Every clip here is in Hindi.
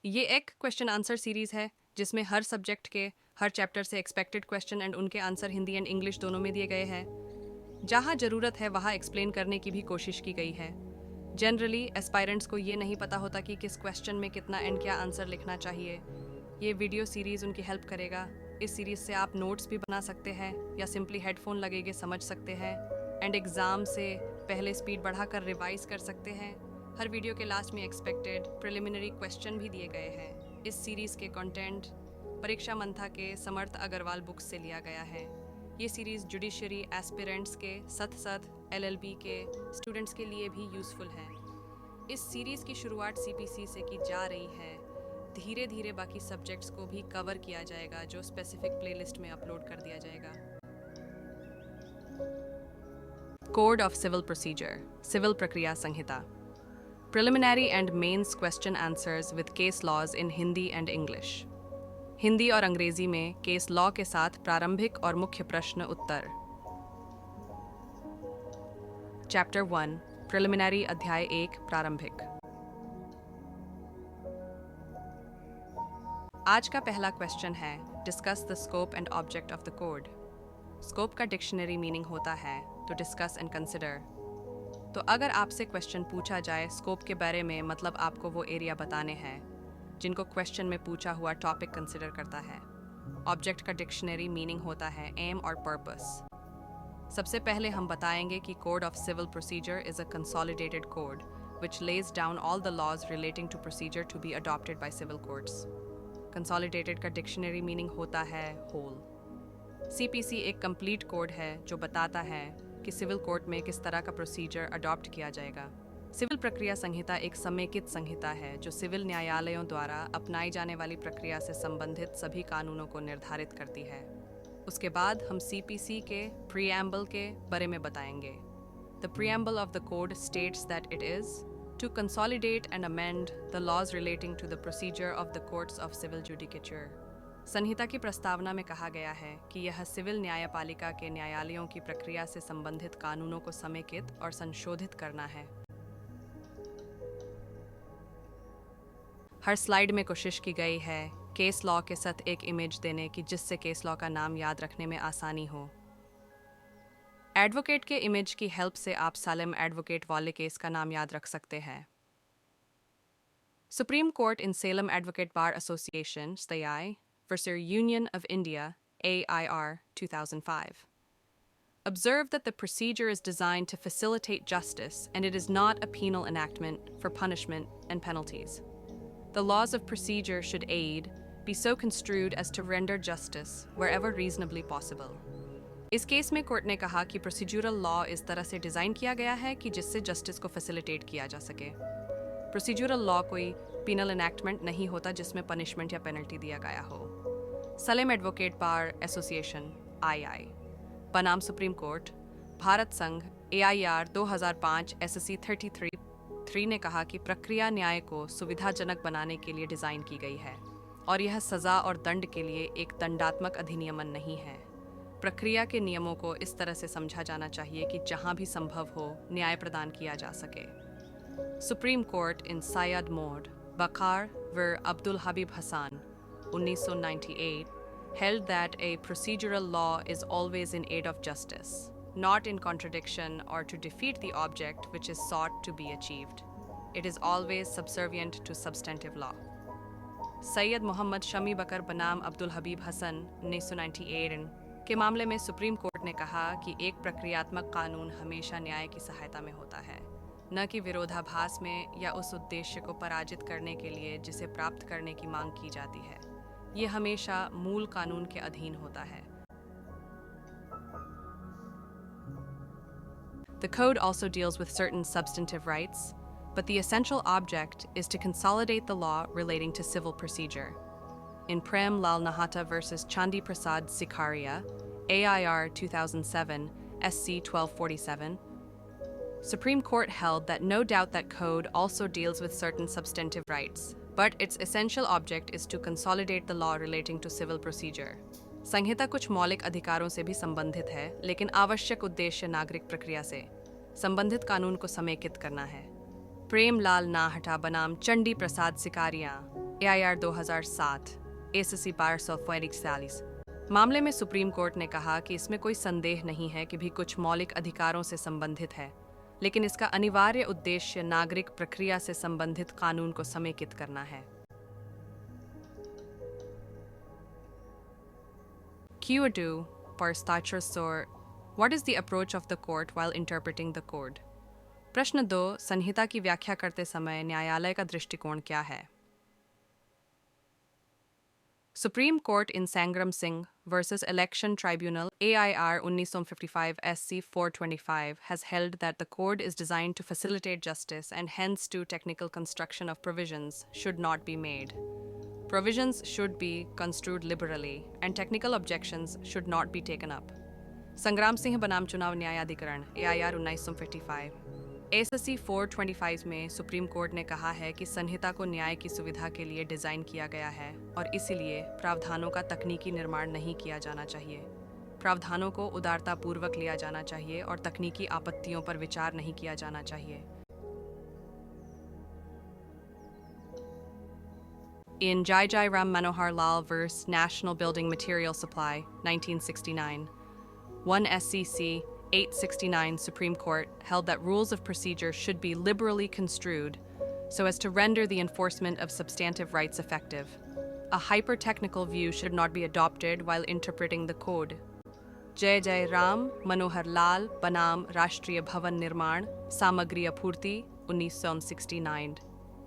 ये एक क्वेश्चन आंसर सीरीज़ है जिसमें हर सब्जेक्ट के हर चैप्टर से एक्सपेक्टेड क्वेश्चन एंड उनके आंसर हिंदी एंड इंग्लिश दोनों में दिए गए हैं। जहाँ ज़रूरत है वहाँ एक्सप्लेन करने की भी कोशिश की गई है। जनरली एस्पायरेंट्स को ये नहीं पता होता कि किस क्वेश्चन में कितना एंड क्या आंसर लिखना चाहिए। ये वीडियो सीरीज़ उनकी हेल्प करेगा। इस सीरीज़ से आप नोट्स भी बना सकते हैं या सिंपली हेडफोन लगेगे समझ सकते हैं एंड एग्ज़ाम से पहले स्पीड बढ़ाकर रिवाइज कर सकते हैं। हर वीडियो के लास्ट में एक्सपेक्टेड प्रिलिमिनरी क्वेश्चन भी दिए गए हैं। इस सीरीज़ के कंटेंट परीक्षा मंथा के समर्थ अग्रवाल बुक्स से लिया गया है। ये सीरीज़ जुडिशरी एस्पिरेंट्स के साथ एलएलबी के स्टूडेंट्स के लिए भी यूज़फुल है। इस सीरीज़ की शुरुआत सीपीसी से की जा रही है। धीरे धीरे बाकी सब्जेक्ट्स को भी कवर किया जाएगा जो स्पेसिफिक प्लेलिस्ट में अपलोड कर दिया जाएगा। Code of civil procedure, civil प्रक्रिया संहिता। Preliminary and mains question answers with case laws in Hindi and English. Hindi और अंग्रेजी में केस लॉ के साथ प्रारंभिक और मुख्य प्रश्न उत्तर। चैप्टर 1 प्रिलिमिनरी अध्याय 1 प्रारंभिक। आज का पहला क्वेश्चन है discuss the scope and object of the code. Scope का डिक्शनरी मीनिंग होता है टू डिस्कस एंड कंसिडर। तो अगर आपसे क्वेश्चन पूछा जाए स्कोप के बारे में, मतलब आपको वो एरिया बताने हैं जिनको क्वेश्चन में पूछा हुआ टॉपिक कंसिडर करता है। ऑब्जेक्ट का डिक्शनरी मीनिंग होता है एम और पर्पस। सबसे पहले हम बताएंगे कि code of civil procedure is a consolidated code which lays down all the laws relating to procedure to be adopted by civil courts. Consolidated का डिक्शनरी मीनिंग होता है होल। सीपीसी एक कंप्लीट कोड है जो बताता है कि सिविल कोर्ट में किस तरह का प्रोसीजर अडॉप्ट किया जाएगा। सिविल प्रक्रिया संहिता एक समेकित संहिता है जो सिविल न्यायालयों द्वारा अपनाई जाने वाली प्रक्रिया से संबंधित सभी कानूनों को निर्धारित करती है। उसके बाद हम सीपीसी के प्रीएम्बल के बारे में बताएंगे। The preamble of the code states that it is to consolidate and amend the laws relating to the procedure of the courts of civil judicature. संहिता की प्रस्तावना में कहा गया है कि यह सिविल न्यायपालिका के न्यायालयों की प्रक्रिया से संबंधित कानूनों को समेकित और संशोधित करना है। हर स्लाइड में कोशिश की गई है केस लॉ के साथ एक इमेज देने की जिससे केस लॉ का नाम याद रखने में आसानी हो। एडवोकेट के इमेज की हेल्प से आप सालेम एडवोकेट वाले केस का नाम याद रख सकते हैं। Supreme court in Salem Advocate Bar Association, STAI, versus Union of India, AIR, 2005. Observed that the procedure is designed to facilitate justice and it is not a penal enactment for punishment and penalties. The laws of procedure should aid, be so construed as to render justice wherever reasonably possible. इस केस में कोर्ट ने कहा कि प्रोसीड्यूरल लॉ इस तरह से डिज़ाइन किया गया है कि जिससे जस्टिस को फैसिलिटेट किया जा सके। प्रोसीड्यूरल लॉ कोई पिनल एनैक्टमेंट नहीं होता जिसमें पनिशमेंट या पेनल्टी दिया गया हो। सलेम एडवोकेट बार एसोसिएशन आई बनाम सुप्रीम कोर्ट भारत संघ AIR 2005 SSC 33 ने कहा कि प्रक्रिया न्याय को सुविधाजनक बनाने के लिए डिज़ाइन की गई है और यह सज़ा और दंड के लिए एक दंडात्मक अधिनियमन नहीं है। प्रक्रिया के नियमों को इस तरह से समझा जाना चाहिए कि जहां भी संभव हो न्याय प्रदान किया जा सके। Supreme court in Syed mode Bakar were Abdul Habib Hasan 1998 held that a procedural law is always in aid of justice, not in contradiction or to defeat the object which is sought to be achieved. It is always subservient to substantive law. Syed Mohammed Shami बकर बनाम अब्दुल हबीब हसन 1998 के मामले में सुप्रीम कोर्ट ने कहा कि एक प्रक्रियात्मक कानून हमेशा न्याय की सहायता में होता है, न कि विरोधाभास में या उस उद्देश्य को पराजित करने के लिए जिसे प्राप्त करने की मांग की जाती है। ये हमेशा मूल कानून के अधीन होता है। The code also deals with certain substantive rights, but the essential object is to consolidate the law relating to civil procedure. In Prem Lal Nahata versus Chandi Prasad Sikaria, AIR 2007, SC 1247, Supreme Court held that no doubt that code also deals with certain substantive rights, but its essential object is to consolidate the law relating to civil procedure. संहिता कुछ मौलिक अधिकारों से भी संबंधित है, लेकिन आवश्यक उद्देश्य नागरिक प्रक्रिया से संबंधित कानून को समेकित करना है। प्रेम लाल नाहटा बनाम चंडी प्रसाद सिकारिया AIR 2007 ACC 1241। मामले में सुप्रीम कोर्ट ने कहा कि इसमें कोई संदेह नहीं है कि भी कुछ मौलिक अधिकारों से संबंधित है, लेकिन इसका अनिवार्य उद्देश्य नागरिक प्रक्रिया से संबंधित कानून को समेकित करना है। Q2 पर Stachur What is the approach of the court while interpreting the code? प्रश्न 2 संहिता की व्याख्या करते समय न्यायालय का दृष्टिकोण क्या है? Supreme Court in Sangram Singh versus Election Tribunal AIR 1955 SC 425 has held that the code is designed to facilitate justice and hence to technical construction of provisions should not be made. Provisions should be construed liberally and technical objections should not be taken up. संग्राम सिंह बनाम चुनाव न्यायाधिकरण AIR 1955 ACC 425 में सुप्रीम कोर्ट ने कहा है कि संहिता को न्याय की सुविधा के लिए डिज़ाइन किया गया है और इसीलिए प्रावधानों का तकनीकी निर्माण नहीं किया जाना चाहिए। प्रावधानों को उदारतापूर्वक लिया जाना चाहिए और तकनीकी आपत्तियों पर विचार नहीं किया जाना चाहिए। In Jai Jai Ram Manohar Lal vs. National Building Material Supply, 1969, 1 SCC 869 Supreme Court held that rules of procedure should be liberally construed so as to render the enforcement of substantive rights effective. A hyper-technical view should not be adopted while interpreting the code. Jai Jai Ram Manohar Lal बनाम राष्ट्रीय भवन निर्माण सामग्री आपूर्ति 1969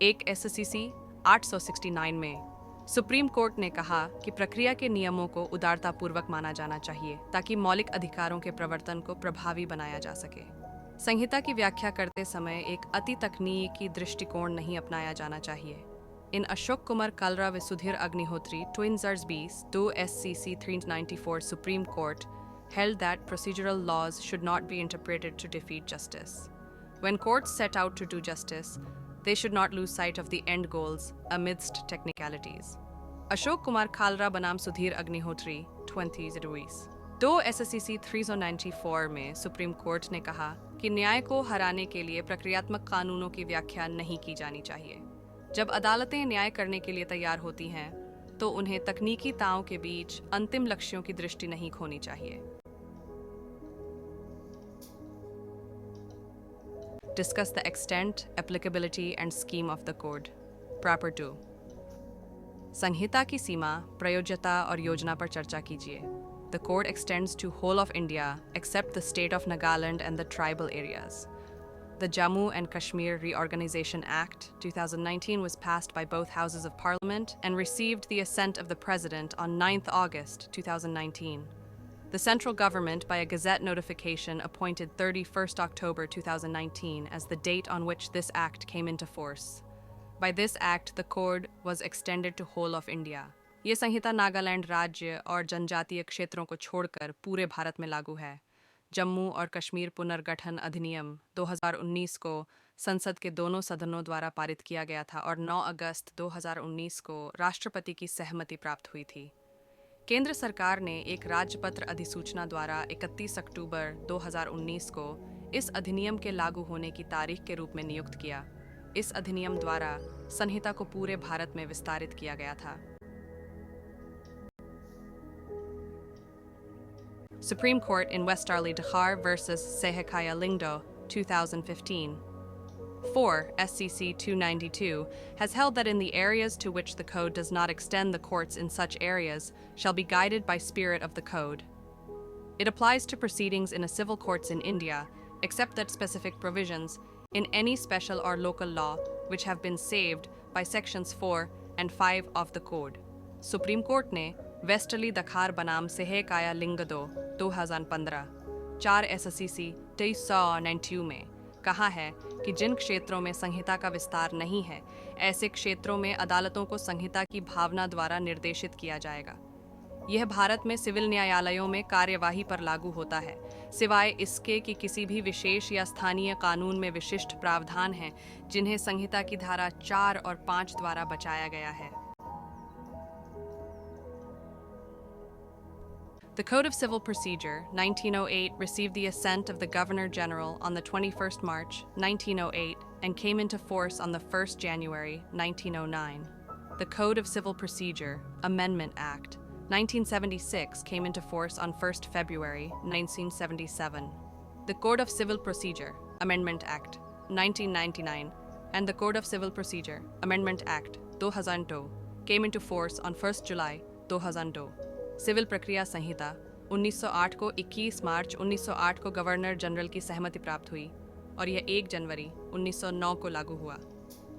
एक SCC 869 में सुप्रीम कोर्ट ने कहा कि प्रक्रिया के नियमों को उदारतापूर्वक माना जाना चाहिए ताकि मौलिक अधिकारों के प्रवर्तन को प्रभावी बनाया जा सके। संहिता की व्याख्या करते समय एक अति तकनीकी दृष्टिकोण नहीं अपनाया जाना चाहिए। इन अशोक कुमार कालरा व Sudhir Agnihotri 2 SCC 394 Supreme Court held that procedural laws should not be interpreted to defeat justice. When courts set out to do justice, they should not lose sight of the end goals amidst technicalities. Ashok Kumar Kalra बनाम सुधीर अग्निहोत्री 20 2 SCC 394 में सुप्रीम कोर्ट ने कहा कि न्याय को हराने के लिए प्रक्रियात्मक कानूनों की व्याख्या नहीं की जानी चाहिए। जब अदालतें न्याय करने के लिए तैयार होती हैं, तो उन्हें तकनीकी ताओं के बीच अंतिम लक्ष्यों की दृष्टि नहीं खोनी चाहिए। Discuss the extent, applicability, and scheme of the code. Proper 2. संहिता की सीमा, प्रयोज्यता और योजना पर चर्चा कीजिए। The code extends to whole of India except the state of Nagaland and the tribal areas. The Jammu and Kashmir Reorganization Act 2019 was passed by both houses of parliament and received the assent of the President on 9th August 2019. The central government, by a Gazette notification, appointed 31st October 2019 as the date on which this act came into force. By this act, the code was extended to whole of India. ये संहिता नागालैंड राज्य और जनजातीय क्षेत्रों को छोड़कर पूरे भारत में लागू है। जम्मू और कश्मीर पुनर्गठन अधिनियम 2019 को संसद के दोनों सदनों द्वारा पारित किया गया था और 9 अगस्त 2019 को राष्ट्रपति की सहमति प्राप्त हुई थी। केंद्र सरकार ने एक राजपत्र अधिसूचना द्वारा 31 अक्टूबर 2019 को इस अधिनियम के लागू होने की तारीख के रूप में नियुक्त किया। इस अधिनियम द्वारा संहिता को पूरे भारत में विस्तारित किया गया था। Supreme Court in Westerly Dakhar versus Sehakaya Lingdo, 2015. 4 SCC 292 has held that in the areas to which the code does not extend, the courts in such areas shall be guided by spirit of the code. It applies to proceedings in a civil courts in India, except that specific provisions in any special or local law which have been saved by sections 4 and 5 of the code. Supreme Court ने वेस्टर्ली दखार बनाम सेहकाया लिंगदो 2015 4 SCC 2392 में कहा है कि जिन क्षेत्रों में संहिता का विस्तार नहीं है, ऐसे क्षेत्रों में अदालतों को संहिता की भावना द्वारा निर्देशित किया जाएगा। यह भारत में सिविल न्यायालयों में कार्यवाही पर लागू होता है, सिवाय इसके कि किसी भी विशेष या स्थानीय कानून में विशिष्ट प्रावधान हैं जिन्हें संहिता की धारा 4 और 5 द्वारा बचाया गया है। The Code of Civil Procedure, 1908, received the assent of the Governor General on the 21st March, 1908, and came into force on the 1st January, 1909. the Code of Civil Procedure, Amendment Act, 1976 came into force on 1st February 1977. The Code of Civil Procedure, Amendment Act, 1999, and the Code of Civil Procedure, Amendment Act, 2002, came into force on 1st July 2002. Civil प्रक्रिया संहिता 1908 को 21 मार्च 1908 को गवर्नर जनरल की सहमति प्राप्त हुई और यह 1 जनवरी 1909 को लागू हुआ।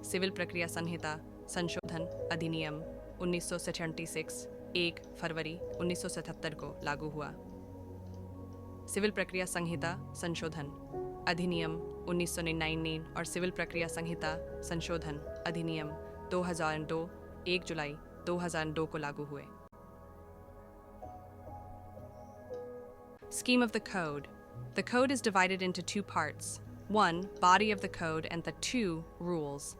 सिविल प्रक्रिया संहिता संशोधन अधिनियम 1976 1 फरवरी 1977 को लागू हुआ। सिविल प्रक्रिया संहिता संशोधन अधिनियम 1999 और सिविल प्रक्रिया संहिता संशोधन अधिनियम 2002 1 जुलाई 2002 को लागू हुए। Scheme of the Code. The code is divided into 2 parts. 1, body of the code, and the 2, rules.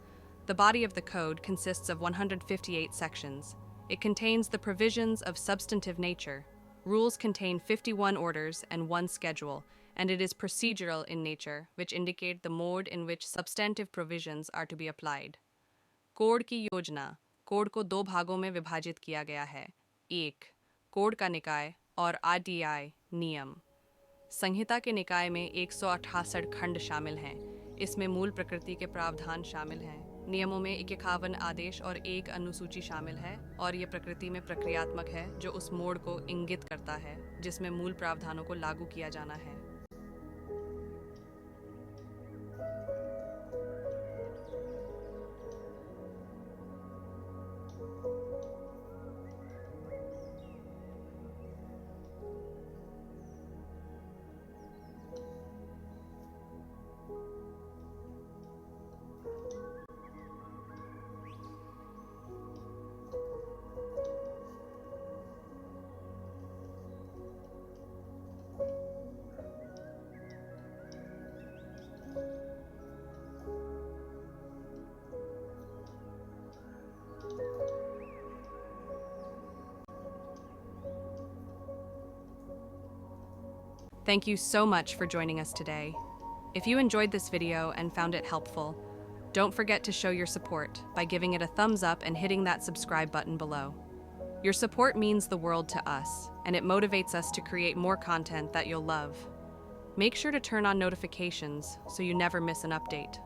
The body of the code consists of 158 sections. It contains the provisions of substantive nature. Rules contain 51 orders and 1 schedule, and it is procedural in nature, which indicate the mode in which substantive provisions are to be applied. Code की योजना. कोड को 2 भागों में विभाजित किया गया है. 1, कोड का निकाय और RTI नियम। संहिता के निकाय में 168 खंड शामिल हैं। इसमें मूल प्रकृति के प्रावधान शामिल हैं। नियमों में 51 आदेश और 1 अनुसूची शामिल है और ये प्रकृति में प्रक्रियात्मक है जो उस मोड को इंगित करता है जिसमें मूल प्रावधानों को लागू किया जाना है। Thank you so much for joining us today. If you enjoyed this video and found it helpful, don't forget to show your support by giving it a thumbs up and hitting that subscribe button below. Your support means the world to us, and it motivates us to create more content that you'll love. Make sure to turn on notifications so you never miss an update.